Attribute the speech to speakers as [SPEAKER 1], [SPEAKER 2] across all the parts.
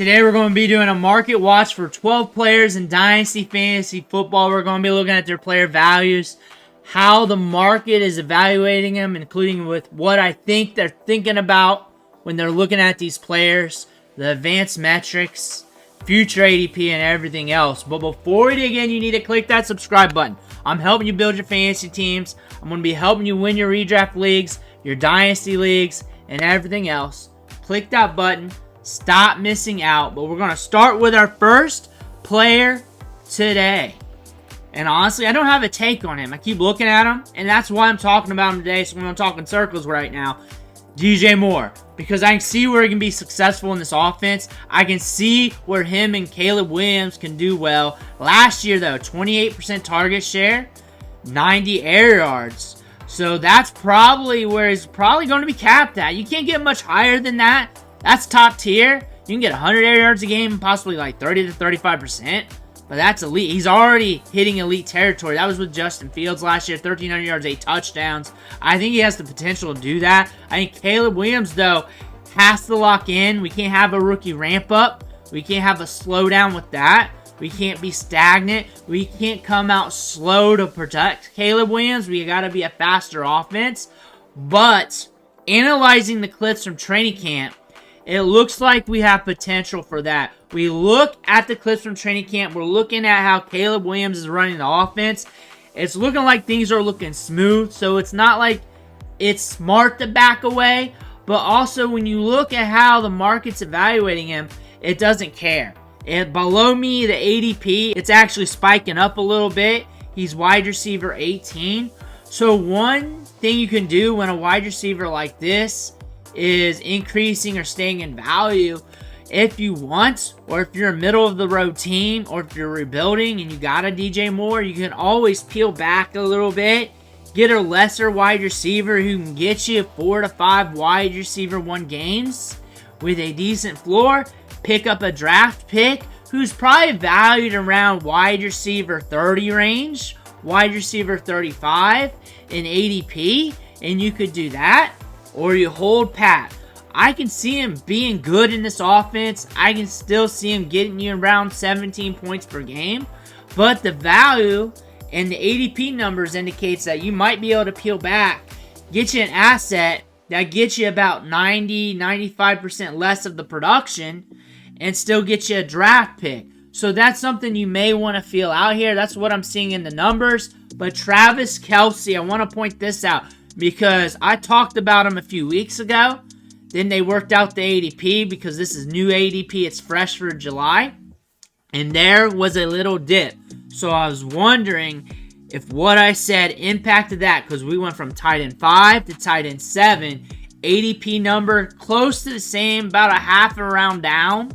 [SPEAKER 1] Today we're going to be doing a market watch for 12 players in Dynasty Fantasy Football. We're going to be looking at their player values, how the market is evaluating them, including with what I think they're thinking about when they're looking at these players, the advanced metrics, future ADP, and everything else. But before we dig in, you need to click that subscribe button. I'm helping you build your fantasy teams. I'm going to be helping you win your redraft leagues, your dynasty leagues, and everything else. Click that button. Stop missing out. But we're going to start with our first player today. And honestly, I don't have a take on him. I keep looking at him, and that's why I'm talking about him today. So I'm going to talk in circles right now. DJ Moore. Because I can see where he can be successful in this offense. I can see where him and Caleb Williams can do well. Last year, though, 28% target share, 90 air yards. So that's probably where he's probably going to be capped at. You can't get much higher than that. That's top tier. You can get 100 air yards a game, possibly like 30 to 35%. But that's elite. He's already hitting elite territory. That was with Justin Fields last year. 1,300 yards, 8 touchdowns. I think he has the potential to do that. I think Caleb Williams, though, has to lock in. We can't have a rookie ramp up. We can't have a slowdown with that. We can't be stagnant. We can't come out slow to protect Caleb Williams. We got to be a faster offense. But analyzing the clips from training camp, it looks like we have potential for that. We look at the clips from training camp. We're looking at how Caleb Williams is running the offense. It's looking like things are looking smooth. So it's not like it's smart to back away. But also when you look at how the market's evaluating him, it doesn't care. And below me, the ADP, it's actually spiking up a little bit. He's wide receiver 18. So one thing you can do when a wide receiver like this is increasing or staying in value, if you want, or if you're a middle of the road team, or if you're rebuilding and you got a DJ Moore, you can always peel back a little bit, get a lesser wide receiver who can get you 4 to 5 wide receiver 1 games with a decent floor, pick up a draft pick who's probably valued around wide receiver 30 range, wide receiver 35 in ADP, and you could do that. Or you hold pat. I can see him being good in this offense. I can still see him getting you around 17 points per game. But the value and the ADP numbers indicates that you might be able to peel back, get you an asset that gets you about 90-95% less of the production, and still get you a draft pick. So that's something you may want to feel out here. That's what I'm seeing in the numbers. But Travis Kelce, I want to point this out, because I talked about him a few weeks ago. Then they worked out the ADP because this is new ADP. It's fresh for July. And there was a little dip. So I was wondering if what I said impacted that, because we went from tight end 5 to tight end 7. ADP number close to the same, about a half a round down,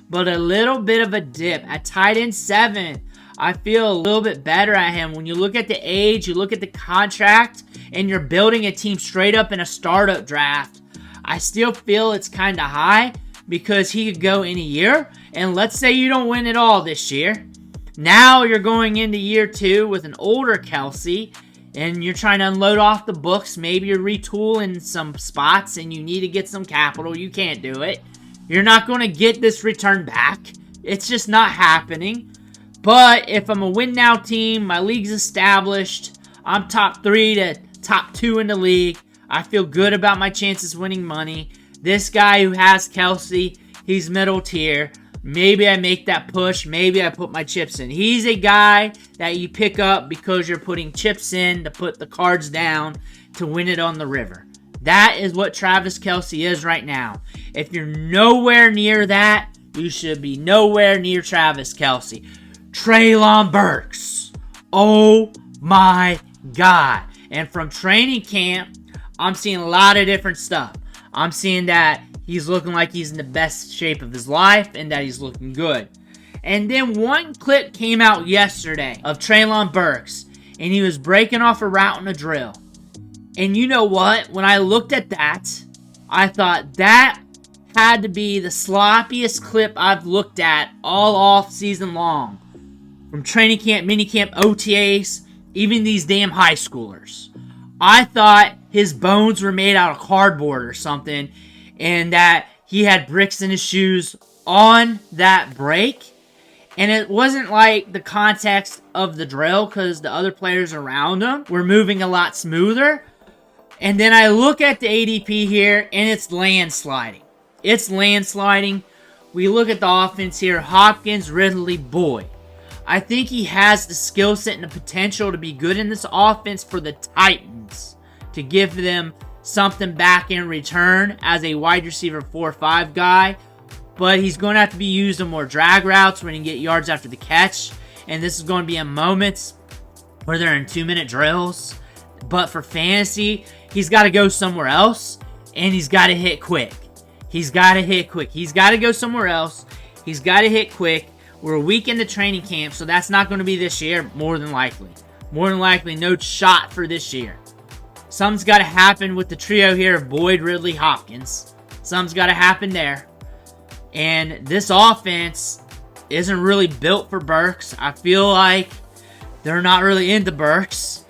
[SPEAKER 1] but a little bit of a dip. At tight end 7, I feel a little bit better at him. When you look at the age, you look at the contract, and you're building a team straight up in a startup draft, I still feel it's kind of high because he could go in a year. And let's say you don't win it all this year. Now you're going into year 2 with an older Kelce, and you're trying to unload off the books. Maybe you're retooling some spots and you need to get some capital. You can't do it. You're not going to get this return back. It's just not happening. But if I'm a win now team, my league's established, I'm top 3 to top 2 in the league, I feel good about my chances winning money. This guy who has Kelce, he's middle tier. Maybe I make that push. Maybe I put my chips in. He's a guy that you pick up because you're putting chips in to put the cards down to win it on the river. That is what Travis Kelce is right now. If you're nowhere near that, you should be nowhere near Travis Kelce. Treylon Burks. Oh my God. And from training camp, I'm seeing a lot of different stuff. I'm seeing that he's looking like he's in the best shape of his life and that he's looking good. And then one clip came out yesterday of Treylon Burks, and he was breaking off a route in a drill. And you know what? When I looked at that, I thought that had to be the sloppiest clip I've looked at all off season long. From training camp, minicamp, OTAs, even these damn high schoolers. I thought his bones were made out of cardboard or something, and that he had bricks in his shoes on that break. And it wasn't like the context of the drill because the other players around him were moving a lot smoother. And then I look at the ADP here, and it's landsliding. It's landsliding. We look at the offense here. Hopkins, Ridley, Boyd. I think he has the skill set and the potential to be good in this offense for the Titans, to give them something back in return as a wide receiver 4-5 guy. But he's going to have to be used in more drag routes when he get yards after the catch. And this is going to be in moments where they're in 2-minute drills. But for fantasy, he's got to go somewhere else. And he's got to hit quick. He's got to hit quick. He's got to go somewhere else. He's got to hit quick. We're a week into training camp, so that's not going to be this year, more than likely. More than likely, no shot for this year. Something's got to happen with the trio here of Boyd, Ridley, Hopkins. Something's got to happen there. And this offense isn't really built for Burks. I feel like they're not really into Burks.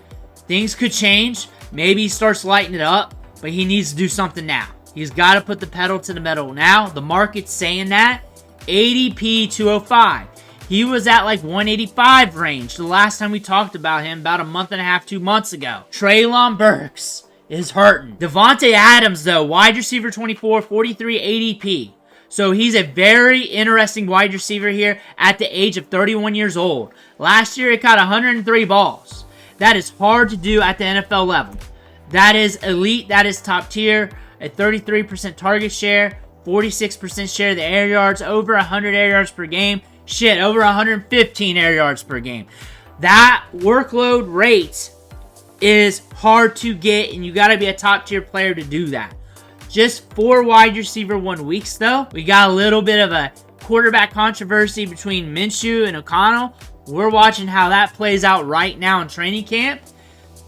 [SPEAKER 1] Things could change. Maybe he starts lighting it up, but he needs to do something now. He's got to put the pedal to the metal now. The market's saying that. ADP 205. He was at like 185 range the last time we talked about him, about a month and a half, 2 months ago. Treylon Burks is hurting. Davante Adams, though, wide receiver 24, 43 ADP. So he's a very interesting wide receiver here at the age of 31 years old. Last year, he caught 103 balls. That is hard to do at the NFL level. That is elite. That is top tier. A 33% target share, 46% share of the air yards, over 100 air yards per game. Shit, over 115 air yards per game. That workload rate is hard to get, and you got to be a top tier player to do that. Just 4 wide receiver 1 weeks, though. We got a little bit of a quarterback controversy between Minshew and O'Connell. We're watching how that plays out right now in training camp.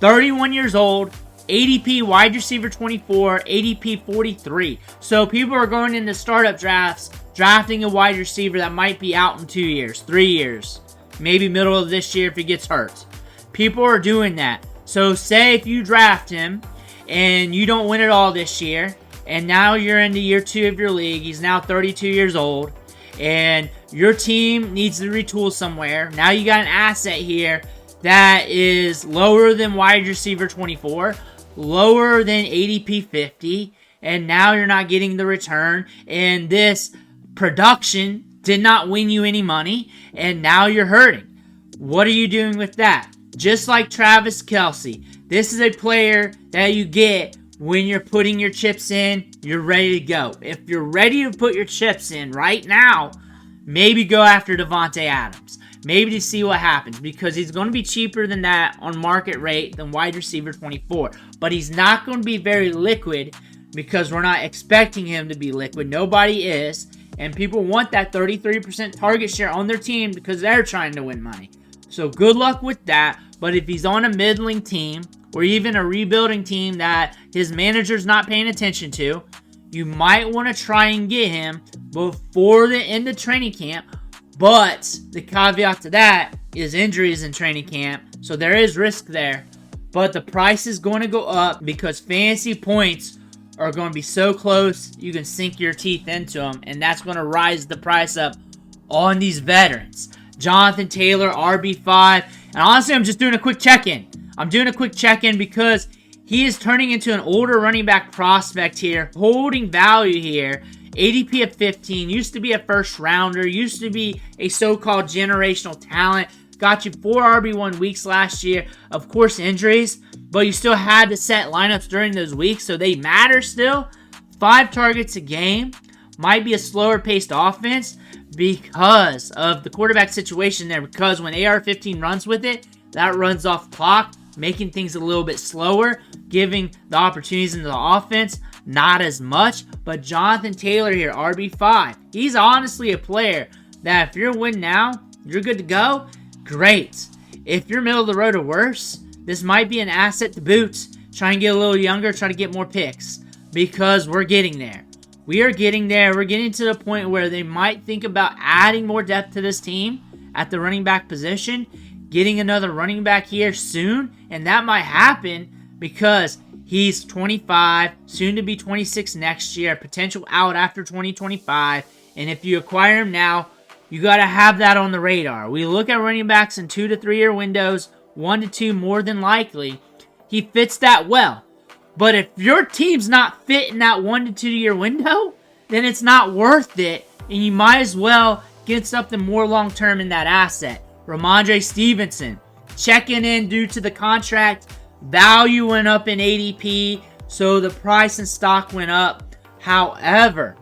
[SPEAKER 1] 31 years old, ADP wide receiver 24, ADP 43. So people are going into startup drafts, drafting a wide receiver that might be out in 2 years, 3 years, maybe middle of this year if he gets hurt. People are doing that. So say if you draft him and you don't win it all this year, and now you're into year 2 of your league. He's now 32 years old. And your team needs to retool somewhere. Now you got an asset here that is lower than wide receiver 24. Lower than ADP 50. And now you're not getting the return. And this production did not win you any money. And now you're hurting. What are you doing with that? Just like Travis Kelce. This is a player that you get when you're putting your chips in, you're ready to go. If you're ready to put your chips in right now, maybe go after Davante Adams. Maybe to see what happens, because he's going to be cheaper than that on market rate than wide receiver 24. But he's not going to be very liquid because we're not expecting him to be liquid. Nobody is. And people want that 33% target share on their team because they're trying to win money. So good luck with that. But if he's on a middling team, or even a rebuilding team that his manager's not paying attention to, you might want to try and get him before the end of training camp. But the caveat to that is injuries in training camp, so there is risk there. But the price is going to go up because fantasy points are going to be so close you can sink your teeth into them, and that's going to rise the price up on these veterans. Jonathan Taylor, RB5, and honestly, I'm just doing a quick check-in. I'm doing a quick check-in because he is turning into an older running back prospect here, holding value here. ADP of 15, used to be a first rounder, used to be a so-called generational talent. Got you 4 RB1 weeks last year. Of course, injuries, but you still had to set lineups during those weeks, so they matter still. 5 targets a game. Might be a slower-paced offense because of the quarterback situation there, because when AR-15 runs with it, that runs off clock, making things a little bit slower, giving the opportunities into the offense not as much. But Jonathan Taylor here, RB5, he's honestly a player that if you're win now, you're good to go, great. If you're middle of the road or worse, this might be an asset to boot. Try and get a little younger, try to get more picks, because we're getting there. We are getting there. We're getting to the point where they might think about adding more depth to this team at the running back position, getting another running back here soon, and that might happen because he's 25, soon to be 26 next year, potential out after 2025, And if you acquire him now, you got to have that on the radar. We look at running backs in 2 to 3 year windows, 1 to 2 more than likely. He fits that well. But if your team's not fit in that 1 to 2 year window, then it's not worth it. And you might as well get something more long-term in that asset. Rhamondre Stevenson, checking in due to the contract. Value went up in ADP, so the price and stock went up. However,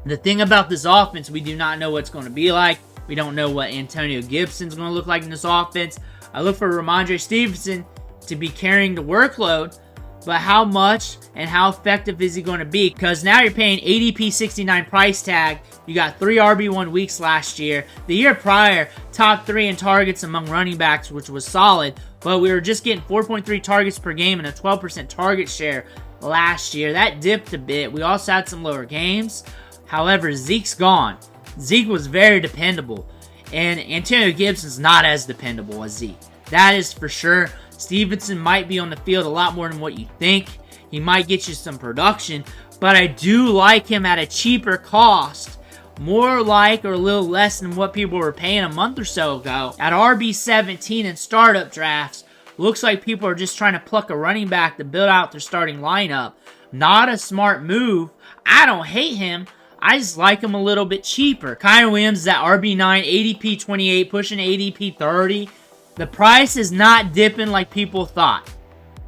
[SPEAKER 1] the thing about this offense, we do not know what's going to be like. We don't know what Antonio Gibson's going to look like in this offense. I look for Rhamondre Stevenson to be carrying the workload, but how much and how effective is he going to be? Because now you're paying ADP 69 price tag. You got 3 RB1 weeks last year. The year prior, top 3 in targets among running backs, which was solid, but we were just getting 4.3 targets per game and a 12% target share last year. That dipped a bit. We also had some lower games. However, Zeke's gone. Zeke was very dependable, and Antonio Gibson's not as dependable as Zeke. That is for sure. Stevenson might be on the field a lot more than what you think. He might get you some production, but I do like him at a cheaper cost. More like or a little less than what people were paying a month or so ago. At RB17 in startup drafts, looks like people are just trying to pluck a running back to build out their starting lineup. Not a smart move. I don't hate him. I just like him a little bit cheaper. Kyren Williams is at RB9, ADP 28, pushing ADP 30. The price is not dipping like people thought.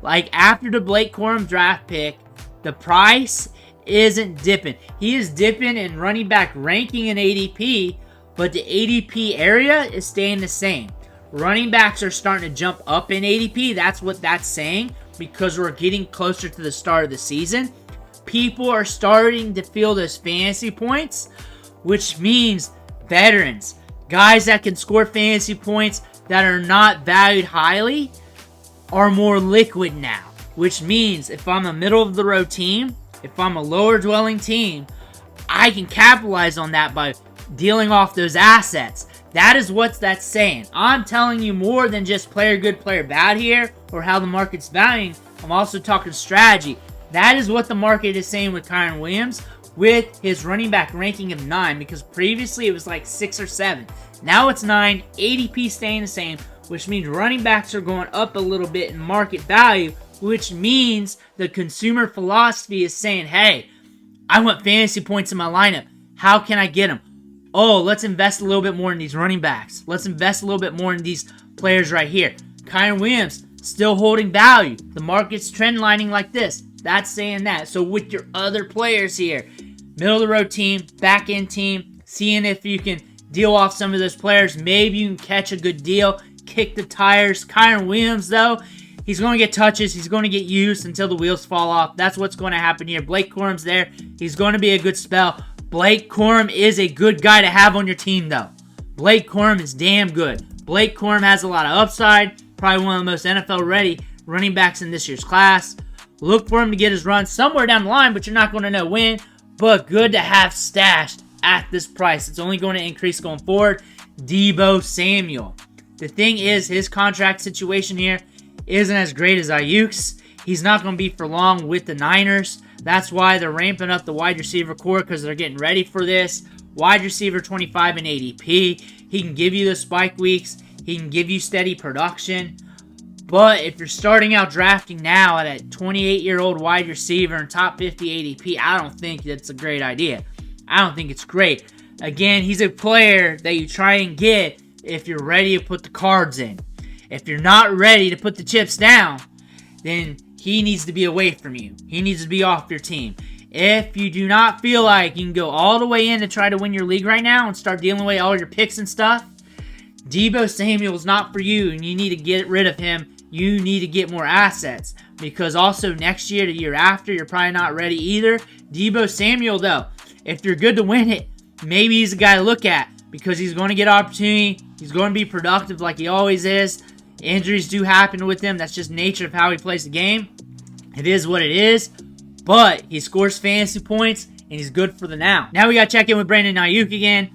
[SPEAKER 1] Like after the Blake Corum draft pick, the price isn't dipping. He is dipping in running back ranking in ADP, but the ADP area is staying the same. Running backs are starting to jump up in ADP. That's what that's saying, because we're getting closer to the start of the season. People are starting to feel those fantasy points, which means veterans, guys that can score fantasy points that are not valued highly, are more liquid now. Which means if I'm a middle of the road team, if I'm a lower dwelling team, I can capitalize on that by dealing off those assets. That is what that's saying. I'm telling you more than just player good, player bad here, or how the market's valuing. I'm also talking strategy. That is what the market is saying with Kyren Williams, with his running back ranking of 9, because previously it was like 6 or 7. Now it's 9, ADP staying the same, which means running backs are going up a little bit in market value, which means the consumer philosophy is saying, hey, I want fantasy points in my lineup. How can I get them? Oh, let's invest a little bit more in these running backs. Let's invest a little bit more in these players right here. Kyren Williams still holding value. The market's trend lining like this. That's saying that. So with your other players here, middle of the road team, back end team, seeing if you can deal off some of those players. Maybe you can catch a good deal, kick the tires. Kyren Williams, though, he's going to get touches. He's going to get used until the wheels fall off. That's what's going to happen here. Blake Corum's there. He's going to be a good spell. Blake Corum is a good guy to have on your team, though. Blake Corum is damn good. Blake Corum has a lot of upside. Probably one of the most NFL-ready running backs in this year's class. Look for him to get his run somewhere down the line, but you're not going to know when. But good to have stashed at this price. It's only going to increase going forward. Deebo Samuel. The thing is, his contract situation here isn't as great as Aiyuk's. He's not going to be for long with the Niners. That's why they're ramping up the wide receiver core, because they're getting ready for this. Wide receiver 25 in ADP. He can give you the spike weeks. He can give you steady production. But if you're starting out drafting now at a 28-year-old wide receiver in top 50 ADP, I don't think that's a great idea. I don't think it's great. Again, he's a player that you try and get if you're ready to put the cards in. If you're not ready to put the chips down, then he needs to be away from you. He needs to be off your team. If you do not feel like you can go all the way in to try to win your league right now and start dealing away all your picks and stuff, Deebo Samuel is not for you, and you need to get rid of him. You need to get more assets, because also next year, the year after, you're probably not ready either. Deebo Samuel, though, if you're good to win it, maybe he's a guy to look at, because he's going to get opportunity. He's going to be productive like he always is. Injuries do happen with him. That's just nature of how he plays the game. It is what it is, but he scores fantasy points, and he's good for the now. Now we got to check in with Brandon Aiyuk again.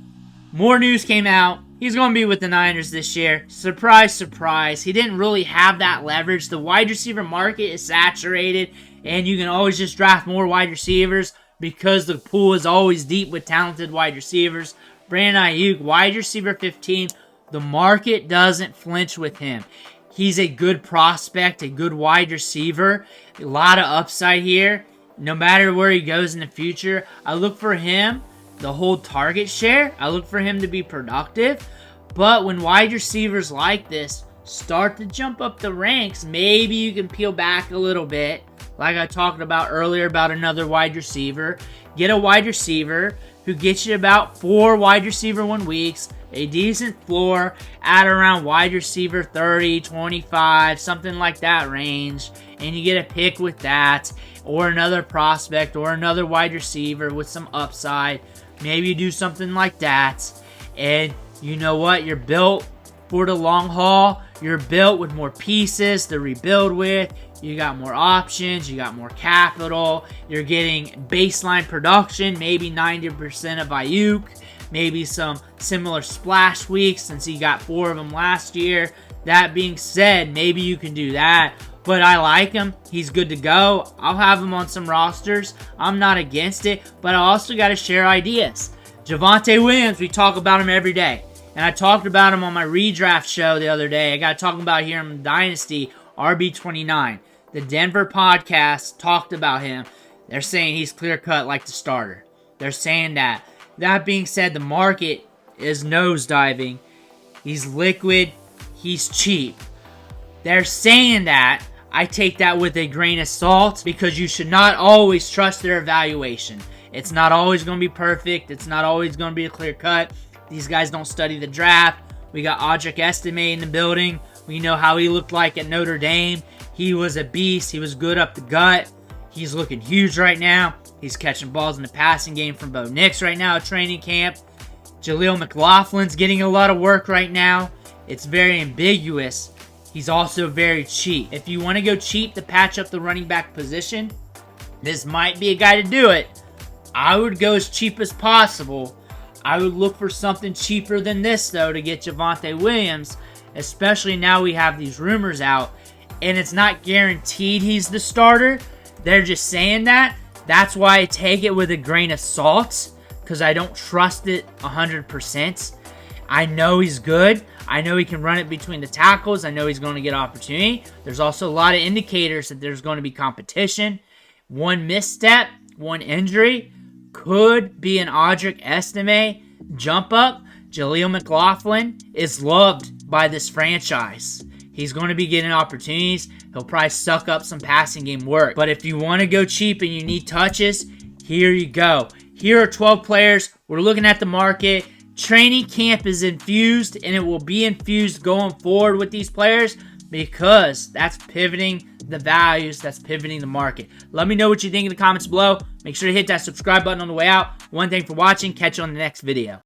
[SPEAKER 1] More news came out. He's going to be with the Niners this year. Surprise, surprise. He didn't really have that leverage. The wide receiver market is saturated, and you can always just draft more wide receivers. because the pool is always deep with talented wide receivers. Brandon Aiyuk, wide receiver 15. The market doesn't flinch with him. He's a good prospect, a good wide receiver. A lot of upside here. No matter where he goes in the future, I look for him to hold target share. I look for him to be productive. But when wide receivers like this start to jump up the ranks, maybe you can peel back a little bit. Like I talked about earlier about another wide receiver. Get a wide receiver who gets you about 4 wide receiver 1 weeks, a decent floor at around wide receiver 30, 25, something like that range, and you get a pick with that, or another prospect, or another wide receiver with some upside. Maybe you do something like that, and you know what? You're built for the long haul. You're built with more pieces to rebuild with. You got more options. You got more capital. You're getting baseline production, maybe 90% of Aiyuk. Maybe some similar splash weeks since he got 4 of them last year. That being said, maybe you can do that. But I like him. He's good to go. I'll have him on some rosters. I'm not against it. But I also got to share ideas. Javonte Williams, we talk about him every day. And I talked about him on my redraft show the other day. I got to talk about here in Dynasty, RB29. The Denver podcast talked about him. They're saying he's clear-cut like the starter. They're saying that. That being said, the market is nosediving. He's liquid. He's cheap. They're saying that. I take that with a grain of salt because you should not always trust their evaluation. It's not always going to be perfect. It's not always going to be a clear cut. These guys don't study the draft. We got Audric Estime in the building. We know how he looked like at Notre Dame. He was a beast. He was good up the gut. He's looking huge right now. He's catching balls in the passing game from Bo Nix right now at training camp. Jaleel McLaughlin's getting a lot of work right now. It's very ambiguous. He's also very cheap. If you want to go cheap to patch up the running back position, this might be a guy to do it. I would go as cheap as possible. I would look for something cheaper than this, though, to get Javonte Williams, especially now we have these rumors out, and it's not guaranteed he's the starter. They're just saying that. That's why I take it with a grain of salt, because I don't trust it 100%. I know he's good. I know he can run it between the tackles. I know he's going to get opportunity. There's also a lot of indicators that there's going to be competition. One misstep, one injury could be an Audric Estime jump up. Jaleel McLaughlin is loved by this franchise. He's going to be getting opportunities. He'll probably suck up some passing game work. But if you want to go cheap and you need touches, here you go. Here are 12 players. We're looking at the market. Training camp is infused, and it will be infused going forward with these players because that's pivoting the values, that's pivoting the market. Let me know what you think in the comments below. Make sure to hit that subscribe button on the way out. One thing for watching. Catch you on the next video.